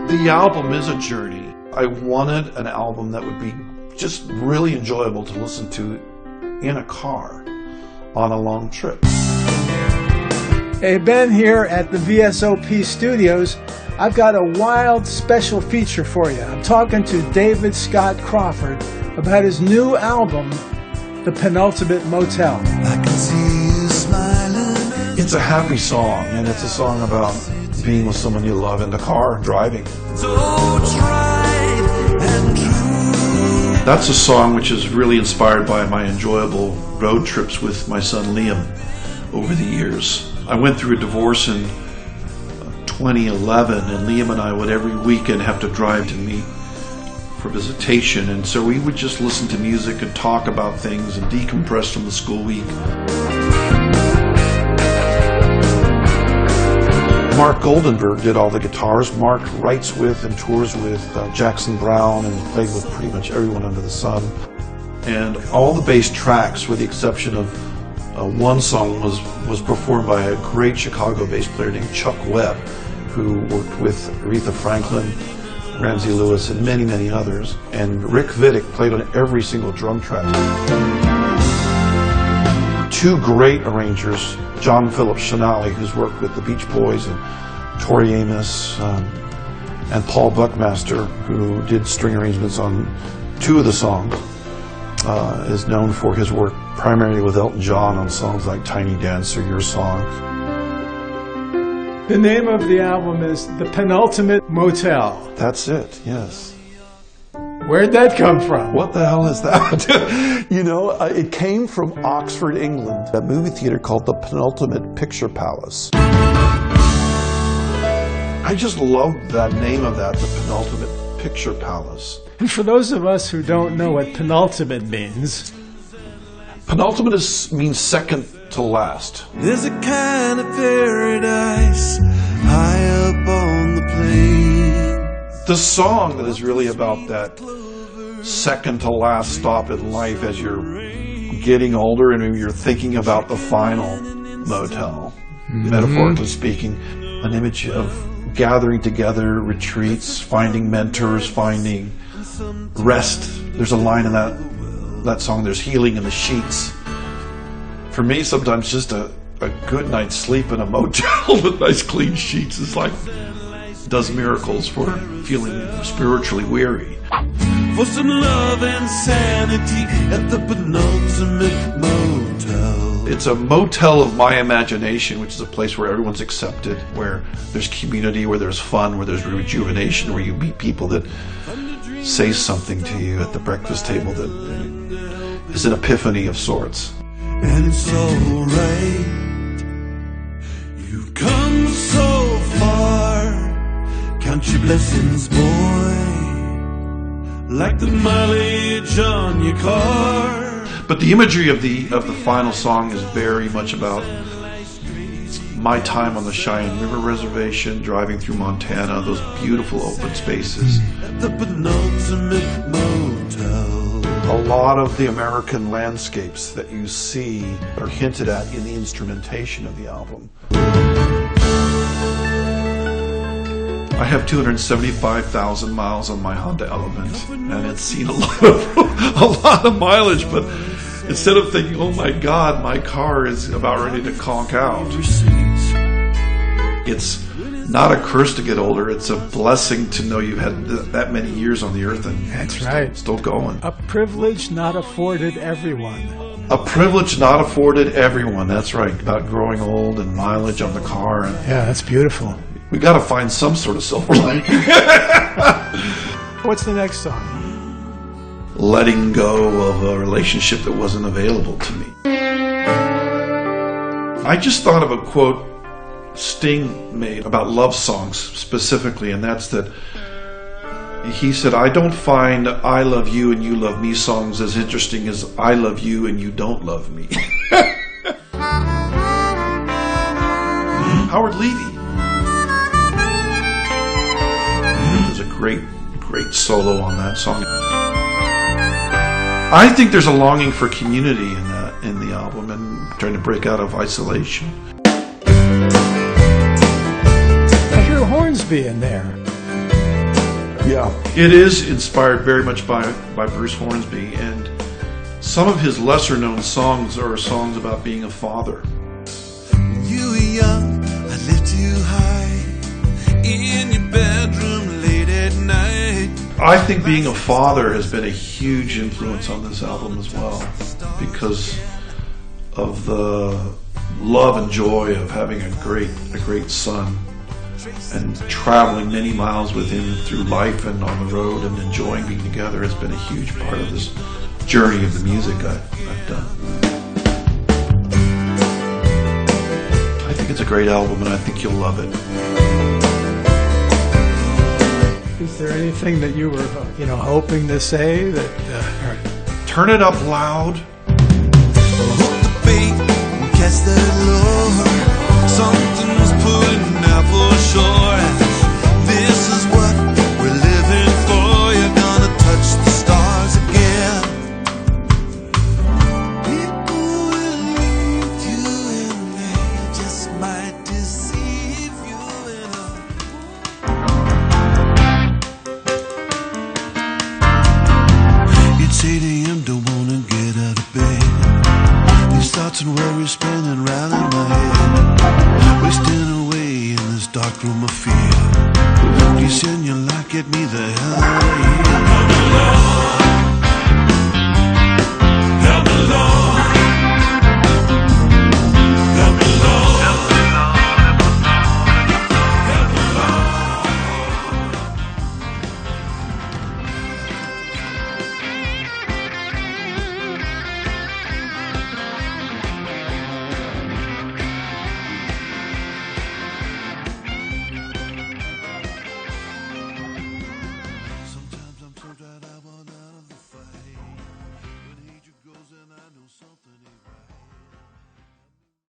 The album is a journey. I wanted an album that would be just really enjoyable to listen to in a car on a long trip. Hey, Ben here at the VSOP Studios. I've got a wild special feature for you. I'm talking to David Scott Crawford about his new album, The Penultimate Motel. I can see you smiling. It's a happy song, and it's a song about being with someone you love in the car, driving. So tried and true. That's a song which is really inspired by my enjoyable road trips with my son Liam over the years. I went through a divorce in 2011, and Liam and I would every weekend have to drive to meet for visitation, and so we would just listen to music and talk about things and decompress from the school week. Mark Goldenberg did all the guitars. Mark writes with and tours with Jackson Browne and played with pretty much everyone under the sun. And all the bass tracks, with the exception of one song, was performed by a great Chicago bass player named Chuck Webb, who worked with Aretha Franklin, Ramsey Lewis, and many, many others. And Rick Vidic played on every single drum track. Two great arrangers, John Philip Shinali, who's worked with the Beach Boys and Tori Amos, and Paul Buckmaster, who did string arrangements on two of the songs, is known for his work primarily with Elton John on songs like Tiny Dancer, Your Song. The name of the album is The Penultimate Motel. That's it, yes. Where'd that come from? What the hell is that? You know, it came from Oxford, England, a movie theater called the Penultimate Picture Palace. I just love that name of that, the Penultimate Picture Palace. And for those of us who don't know what penultimate means, penultimate means second to last. There's a kind of paradise high up on the plain. The song that is really about that second to last stop in life as you're getting older and you're thinking about the final motel, metaphorically speaking, an image of gathering together, retreats, finding mentors, finding rest. There's a line in that song, there's healing in the sheets. For me, sometimes just a good night's sleep in a motel with nice clean sheets is like, does miracles for feeling spiritually weary. For some love and sanity at the Penultimate Motel. It's a motel of my imagination, which is a place where everyone's accepted, where there's community, where there's fun, where there's rejuvenation, where you meet people that say something to you at the breakfast table that is an epiphany of sorts. And it's alright. You've come so far. Count your blessings, boy. Like the mileage on your car. But the imagery of the final song is very much about my time on the Cheyenne River Reservation, driving through Montana, those beautiful open spaces. At the Penultimate Motel. A lot of the American landscapes that you see are hinted at in the instrumentation of the album. I have 275,000 miles on my Honda Element, and it's seen a lot of mileage, but instead of thinking, oh my God, my car is about ready to conk out, it's not a curse to get older, it's a blessing to know you had that many years on the earth and that's right, still going. A privilege not afforded everyone. A privilege not afforded everyone, that's right, about growing old and mileage on the car. And yeah, that's beautiful. We got to find some sort of silver lining. What's the next song? Letting go of a relationship that wasn't available to me. I just thought of a quote Sting made about love songs specifically, and that's that he said, I don't find I love you and you love me songs as interesting as I love you and you don't love me. Howard Levy. There's a great solo on that song. I think there's a longing for community in the album and trying to break out of isolation. I hear Hornsby in there. Yeah, it is inspired very much by Bruce Hornsby, and some of his lesser-known songs are songs about being a father. You were young, I lifted you high in your bedroom late at night. I think being a father has been a huge influence on this album as well, because of the love and joy of having a great son, and traveling many miles with him through life and on the road and enjoying being together has been a huge part of this journey of the music I've done. I think it's a great album, and I think you'll love it. Is there anything that you were, hoping to say that? Turn it up loud. Hook the bait and catch that lure. Something's pulling out for sure. This is what we're living for. You're gonna touch the stars again. People will lead you and they just might deceive you. It's 8 a.m. don't wanna get out of bed. These thoughts and worries spinning round in my head, wasting away in this dark room of fear. Please send your light, get me the hell out of here.